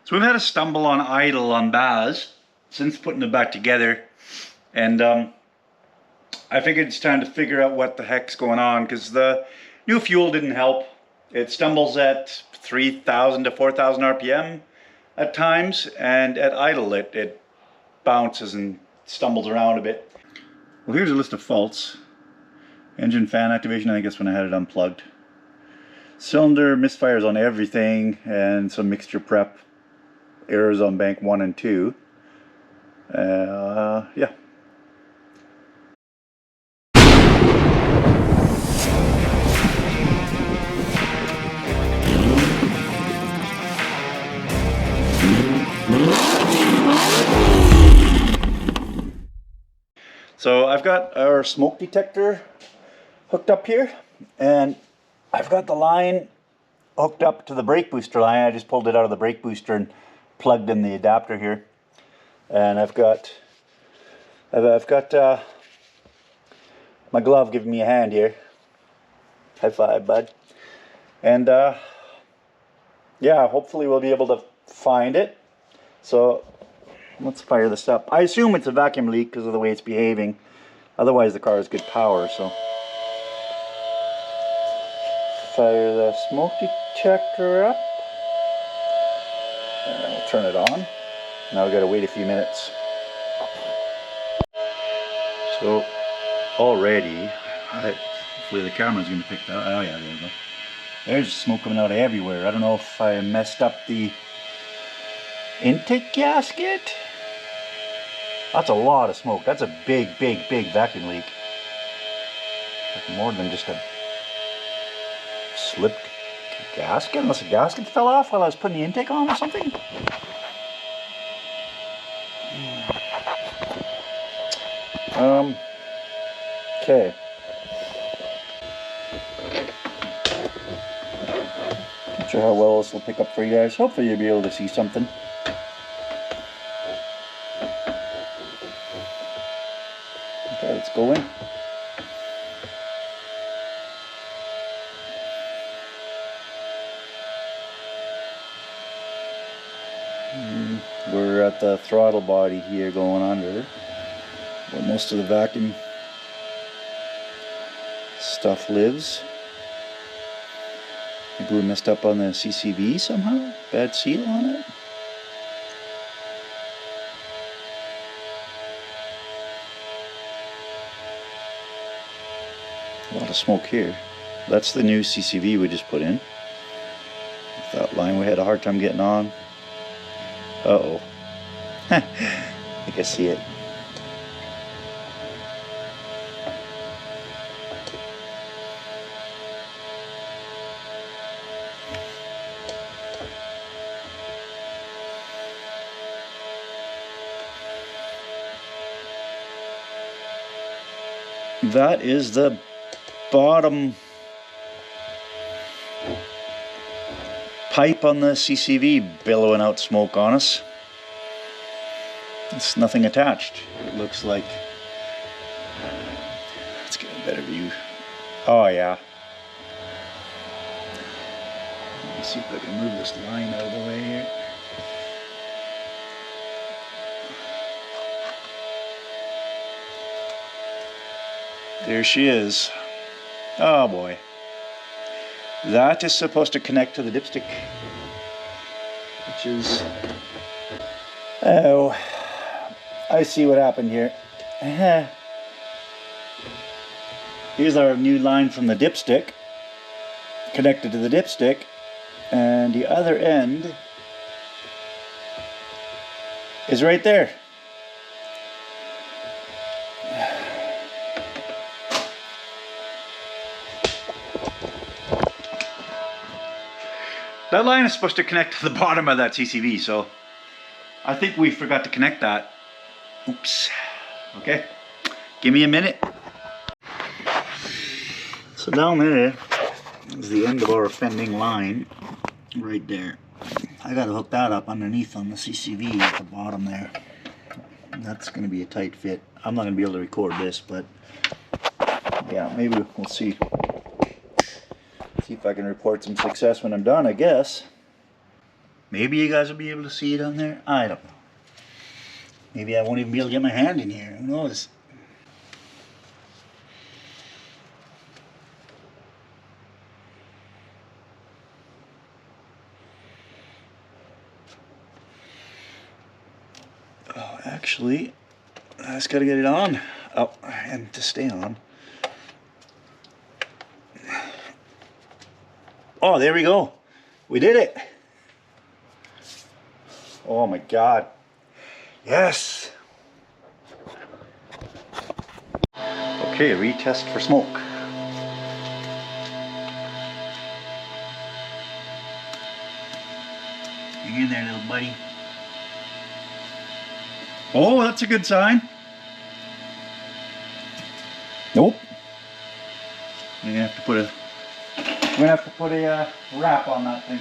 So we've had a stumble on idle on Baz since putting it back together, and I figured it's time to figure out what the heck's going on, because the new fuel didn't help. It stumbles at 3,000 to 4,000 RPM at times, and at idle it bounces and stumbles around a bit. Well, here's a list of faults. Engine fan activation, I guess when I had it unplugged. Cylinder misfires on everything, and some mixture prep errors on bank 1 and 2. Yeah. So I've got our smoke detector hooked up here, and I've got the line hooked up to the brake booster line. I just pulled it out of the brake booster and plugged in the adapter here, and I've got my glove giving me a hand here. High five, bud. And yeah, hopefully we'll be able to find it. So let's fire this up. I assume it's a vacuum leak because of the way it's behaving. Otherwise the car has good power, so. Fire the smoke detector up. And then we'll turn it on. Now we've got to wait a few minutes. So already, hopefully the camera's going to pick that. Oh yeah, there we go. There's smoke coming out everywhere. I don't know if I messed up the intake gasket. That's a lot of smoke. That's a big vacuum leak. Like more than just a slipped gasket, unless the gasket fell off while I was putting the intake on or something. Okay. Not sure how well this will pick up for you guys. Hopefully you'll be able to see something. Okay, let's go in. We're at the throttle body here going under, where most of the vacuum stuff lives. Maybe we messed up on the CCV somehow? Bad seal on it? A lot of smoke here. That's the new CCV we just put in. That line we had a hard time getting on. Uh-oh. I think I see it. That is the bottom pipe on the CCV billowing out smoke on us. It's nothing attached. It looks like. Let's get a better view. Oh yeah. Let me see if I can move this line out of the way here. There she is. Oh boy. That is supposed to connect to the dipstick, which is... Oh, I see what happened here. Here's our new line from the dipstick, connected to the dipstick, and the other end is right there. That line is supposed to connect to the bottom of that CCV, so I think we forgot to connect that. Oops. Okay, give me a minute. So down there is the end of our offending line, right there. I gotta hook that up underneath on the CCV at the bottom there. That's gonna be a tight fit. I'm not gonna be able to record this, but yeah, maybe we'll see. See if I can report some success when I'm done, I guess. Maybe you guys will be able to see it on there. I don't know. Maybe I won't even be able to get my hand in here. Who knows? Oh, actually, I just gotta get it on. Oh, and to stay on. Oh, there we go. We did it. Oh my God. Yes. Okay, retest for smoke. Hang in there, little buddy. Oh, that's a good sign. Nope. I'm gonna have to put a wrap on that thing.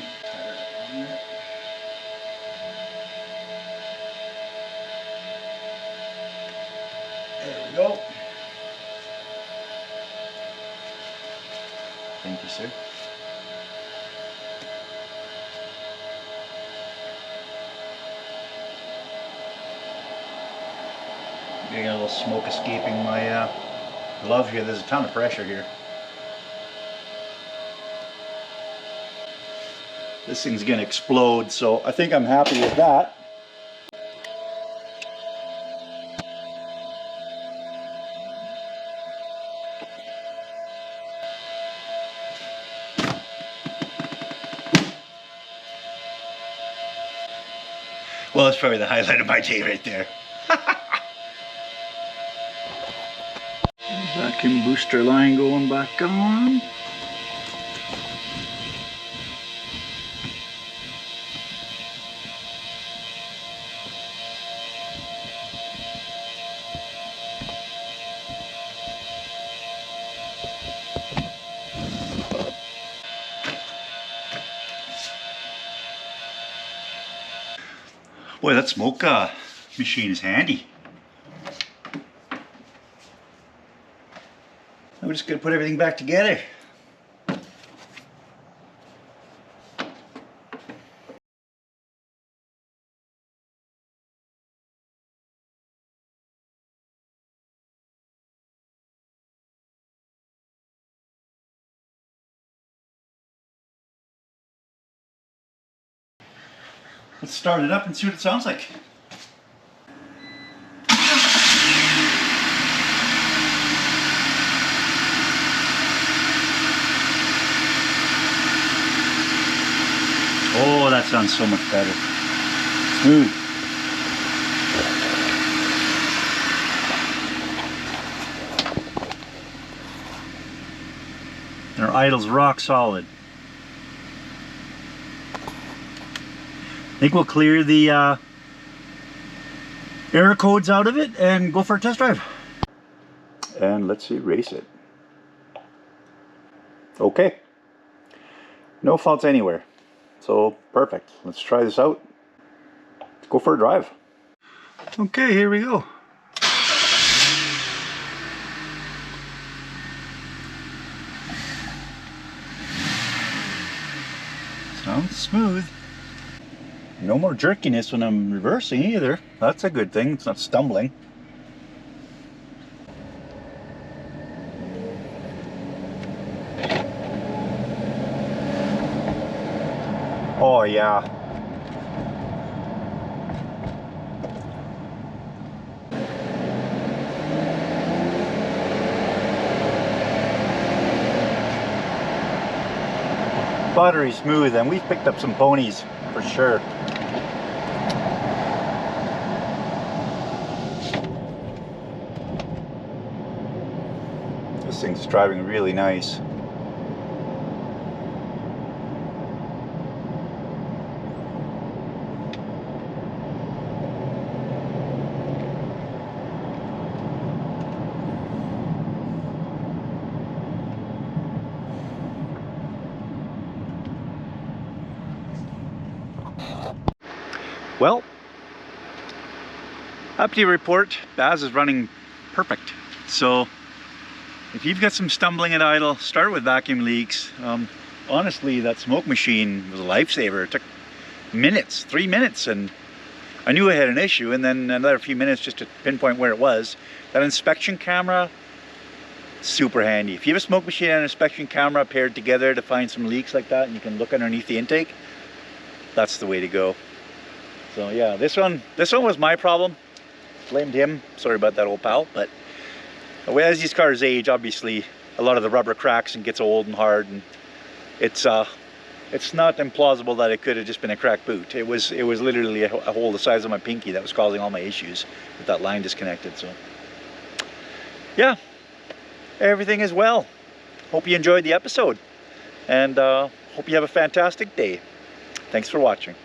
There we go. Thank you, sir. Getting a little smoke escaping my glove here. There's a ton of pressure here. This thing's gonna explode, so I think I'm happy with that. Well, that's probably the highlight of my day right there. Vacuum booster line going back on. Boy, that smoke machine is handy. I'm just going to put everything back together. Let's start it up and see what it sounds like. Oh, that sounds so much better. Smooth. And our idle's rock solid. I think we'll clear the error codes out of it and go for a test drive. And let's see, race it. Okay. No faults anywhere. So perfect. Let's try this out. Let's go for a drive. Okay, here we go. Sounds smooth. No more jerkiness when I'm reversing either. That's a good thing. It's not stumbling. Oh yeah. Buttery smooth, and we've picked up some ponies for sure. This thing's driving really nice. Well, update report, Baz is running perfect. So if you've got some stumbling at idle, start with vacuum leaks. Honestly, that smoke machine was a lifesaver. It took minutes, 3 minutes, and I knew I had an issue, and then another few minutes just to pinpoint where it was. That inspection camera, super handy. If you have a smoke machine and an inspection camera paired together to find some leaks like that, and you can look underneath the intake, that's the way to go. So yeah, this one was my problem. Blamed him. Sorry about that, old pal. But as these cars age, obviously a lot of the rubber cracks and gets old and hard, and it's not implausible that it could have just been a cracked boot. It was literally a hole the size of my pinky that was causing all my issues with that line disconnected. So yeah, everything is well. Hope you enjoyed the episode, and hope you have a fantastic day. Thanks for watching.